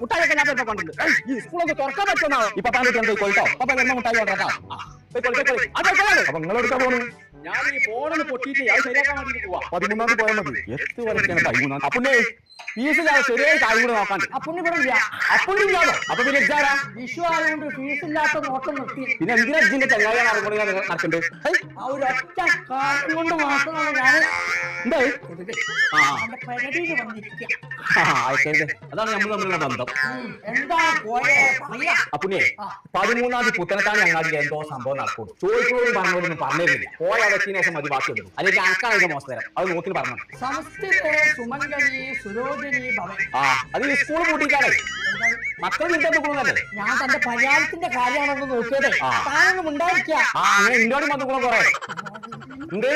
മുട്ടായൊക്കെ ഞാൻ കണ്ടിട്ടുണ്ട്. ഈ സ്കൂളൊക്കെ തുറക്കാൻ പറ്റുന്ന ഇപ്പൊ താൻ കൊല്ലോ അപ്പൊ വരുന്ന മുട്ടായി കൊണ്ടാ അപ്പൊ നിങ്ങളെടുക്കാൻ പോകുന്നു. ഞാൻ ഈ ഫോണിന് പൊട്ടിയിട്ട് അത് ശരിയാക്കാൻ വേണ്ടി പോവാ. 13 പോയാൽ മതി. എത്ര വരയ്ക്കാണ് 13? അപ്പുണ്ണേ ഫീസില്ലാതെ ചെറിയ കാര്യം കൂടെ നോക്കാണ്ട്. അപ്പുണ്ണില്ല. അപ്പുണ്ണില്ലാതോ? അപ്പൊ പിന്നെ ഇതാരാ? വിഷു ആയതുകൊണ്ട് ഫീസില്ലാത്ത നോട്ടം നിർത്തി. പിന്നെ എന്തിനാ ഇതിന്റെ ചങ്ങായി നടക്കണ്ട്? ആ ഒരു ഒറ്റ കാര്യം കൊണ്ട് മാത്രമാണ് ഞാൻ എന്തായി അതാണ് നമ്മൾ തമ്മിലുള്ള ബന്ധം. എന്താ അപ്പുണ്ണിയെ 13 പുത്തനത്താണ് ഞങ്ങൾക്ക് എന്തോ സംഭവം നടക്കും. ചോദിക്കുന്നവരും പറഞ്ഞവരൊന്നും പറഞ്ഞിരുന്നില്ല. പോയ ഡെസ്റ്റിനേഷൻ മതി ബാക്കി വരും. അല്ലെങ്കിൽ അനക്കാണ് മോശം തരാം. അത് നോക്കി പറഞ്ഞു. അത് ഈ സ്കൂൾ പൂട്ടിക്കാണേ മക്കൾ വീട്ടിൽ ഞാൻ തന്റെ പരിഹാരത്തിന്റെ കാര്യമാണെന്ന് നോക്കിയത്. താനൊന്നും ഉണ്ടായിരിക്കാം. അങ്ങനെ ഇന്നോടും വന്നു കൂടെ കുറെ ഉണ്ട്.